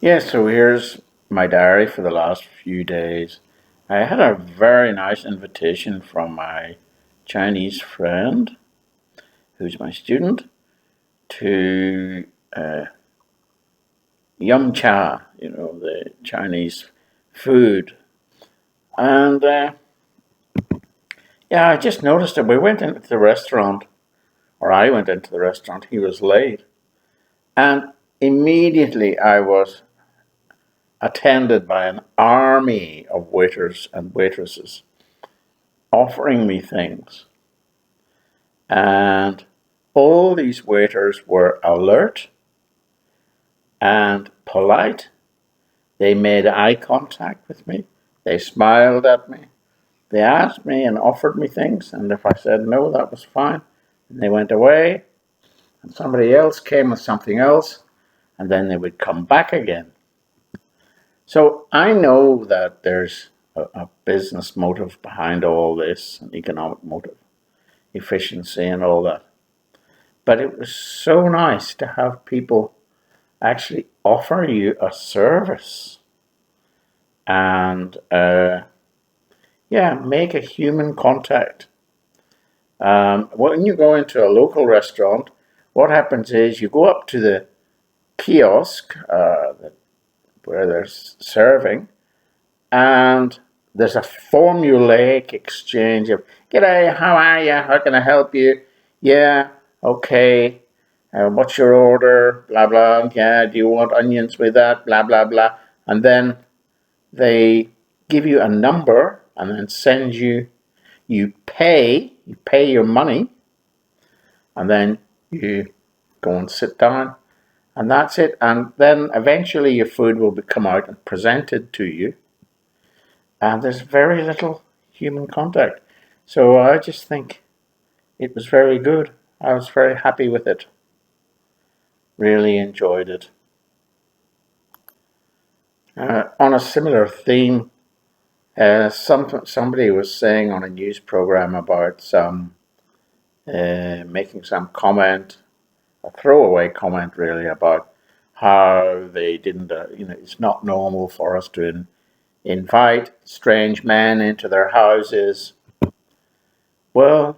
Yeah, so here's my diary for the last few days. I had a very nice invitation from my Chinese friend, who's my student, to uh, yum cha, the Chinese food. And yeah, I just noticed that we went into the restaurant, or I went into the restaurant, he was late. And immediately I was attended by an army of waiters and waitresses offering me things. And all these waiters were alert and polite. They made eye contact with me. They smiled at me. They asked me and offered me things. And if I said no, that was fine. And they went away. And somebody else came with something else. And then they would come back again. So I know that there's a business motive behind all this, an economic motive, efficiency, and all that. But it was so nice to have people actually offer you a service and yeah, make a human contact. When you go into a local restaurant, what happens is you go up to the kiosk where they're serving, and there's a formulaic exchange of "G'day, how are you? How can I help you? Yeah, okay. What's your order? Blah blah. Yeah, do you want onions with that? Blah blah blah." And then they give you a number and then send you. You pay your money, and then you go and sit down, and that's it. And then eventually your food will come out and presented to you, and there's very little human contact. So I just think it was very good. I was very happy with it. Really enjoyed it. On a similar theme, somebody was saying on a news program about making some comment, a throwaway comment really, about how they didn't, it's not normal for us to invite strange men into their houses. Well,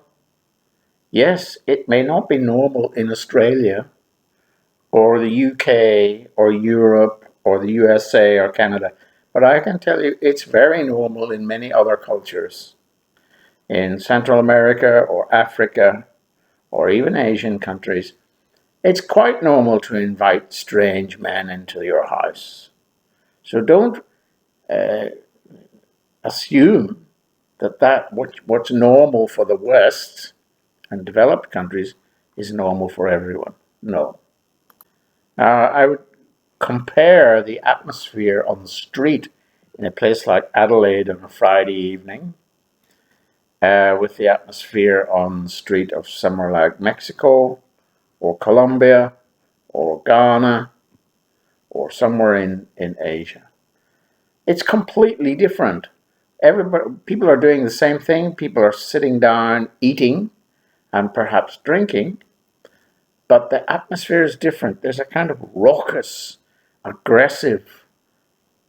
yes, it may not be normal in Australia or the UK or Europe or the USA or Canada, but I can tell you it's very normal in many other cultures. In Central America or Africa or even Asian countries, it's quite normal to invite strange men into your house. So don't uh, assume that what's normal for the West and developed countries is normal for everyone. No. I would compare the atmosphere on the street in a place like Adelaide on a Friday evening with the atmosphere on the street of somewhere like Mexico or Colombia or Ghana or somewhere in Asia. It's completely different. People are doing the same thing. People are sitting down, eating, and perhaps drinking, but the atmosphere is different. There's a kind of raucous, aggressive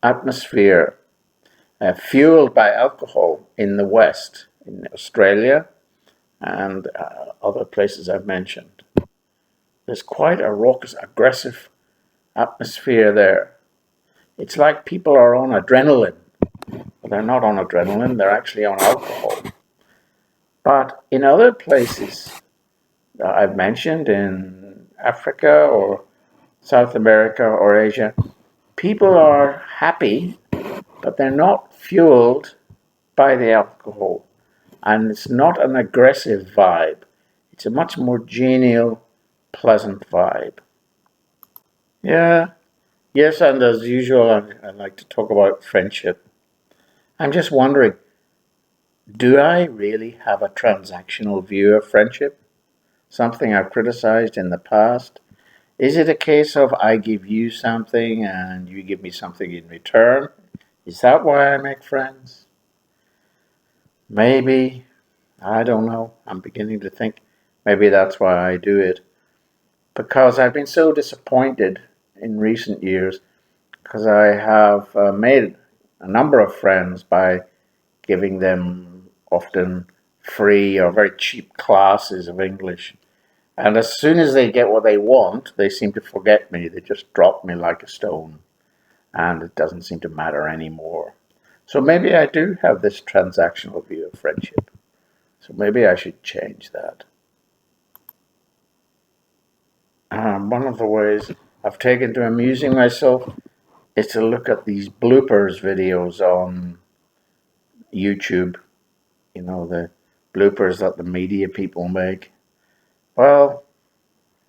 atmosphere fueled by alcohol in the West, in Australia and other places I've mentioned. There's quite a raucous, aggressive atmosphere there. It's like people are on adrenaline. But they're not on adrenaline, they're actually on alcohol. But in other places I've mentioned, in Africa or South America or Asia, people are happy, but they're not fueled by the alcohol. And it's not an aggressive vibe. It's a much more genial, pleasant vibe. Yeah, yes, and as usual, I like to talk about friendship. I'm just wondering, do I really have a transactional view of friendship? Something I've criticized in the past? Is it a case of I give you something and you give me something in return? Is that why I make friends? Maybe. I don't know. I'm beginning to think maybe that's why I do it. Because I've been so disappointed in recent years because I have made a number of friends by giving them often free or very cheap classes of English. And as soon as they get what they want, they seem to forget me. They just drop me like a stone, and it doesn't seem to matter anymore. So maybe I do have this transactional view of friendship. So maybe I should change that. One of the ways I've taken to amusing myself is to look at these bloopers videos on YouTube. You know, the bloopers that the media people make. Well,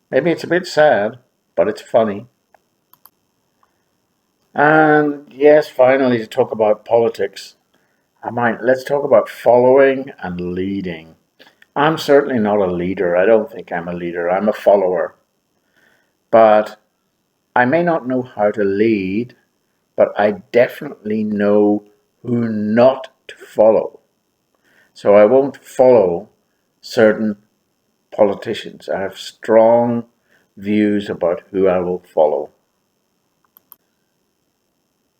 maybe it's a bit sad, but it's funny. And yes, finally, to talk about politics, let's talk about following and leading. I'm certainly not a leader. I don't think I'm a leader. I'm a follower. But I may not know how to lead, but I definitely know who not to follow. So I won't follow certain politicians. I have strong views about who I will follow.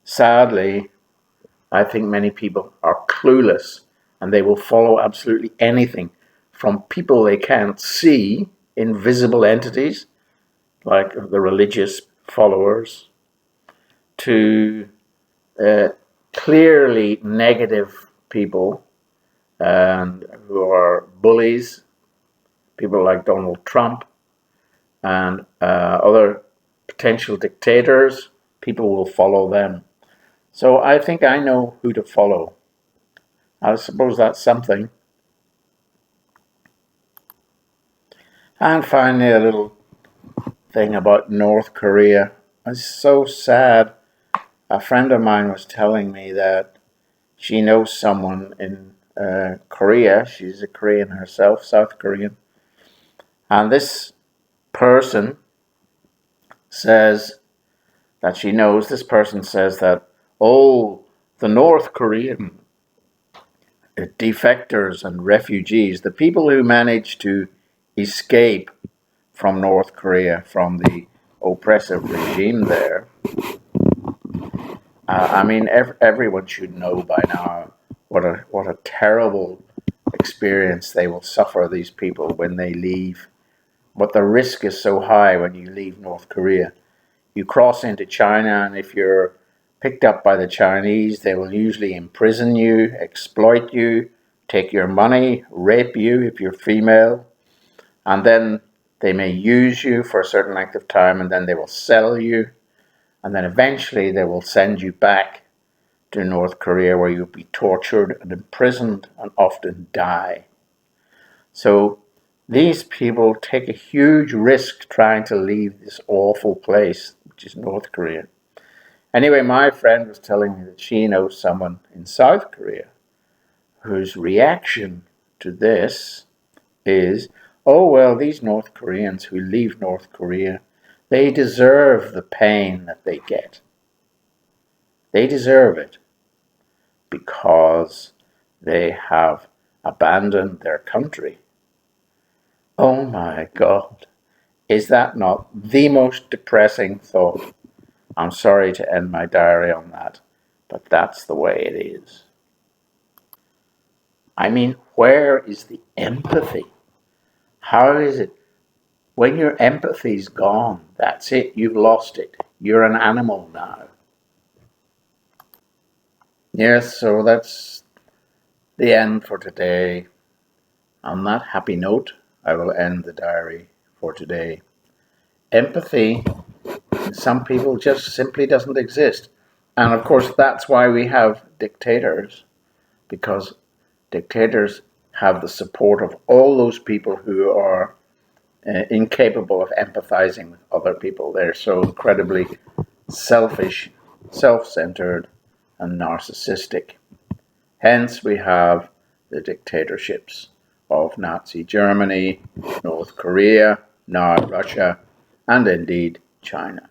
Sadly, I think many people are clueless and they will follow absolutely anything from people they can't see, invisible entities like the religious followers, to clearly negative people and who are bullies, people like Donald Trump and other potential dictators. People will follow them. So I think I know who to follow. I suppose that's something. And finally, a little thing about North Korea. It's so sad. A friend of mine was telling me that she knows someone in Korea. She's a Korean herself, South Korean. And this person says that she knows, this person says that, oh, the North Korean defectors and refugees, the people who managed to escape from North Korea, from the oppressive regime there. Everyone should know by now what a terrible experience they will suffer, these people, when they leave. But the risk is so high when you leave North Korea. You cross into China, and if you're picked up by the Chinese, they will usually imprison you, exploit you, take your money, rape you if you're female, and then they may use you for a certain length of time, and then they will sell you, and then eventually they will send you back to North Korea, where you'll be tortured and imprisoned and often die. So these people take a huge risk trying to leave this awful place, which is North Korea. Anyway, my friend was telling me that she knows someone in South Korea whose reaction to this is, oh, well, these North Koreans who leave North Korea, they deserve the pain that they get. They deserve it because they have abandoned their country. Oh my God, is that not the most depressing thought? I'm sorry to end my diary on that, but that's the way it is. I mean, where is the empathy? How is it? When your empathy's gone, that's it, you've lost it. You're an animal now. Yes, so that's the end for today. On that happy note, I will end the diary for today. Empathy in some people just simply doesn't exist. And of course, that's why we have dictators, because dictators have the support of all those people who are incapable of empathizing with other people. They're so incredibly selfish, self-centered, and narcissistic. Hence, we have the dictatorships of Nazi Germany, North Korea, now Russia, and indeed China.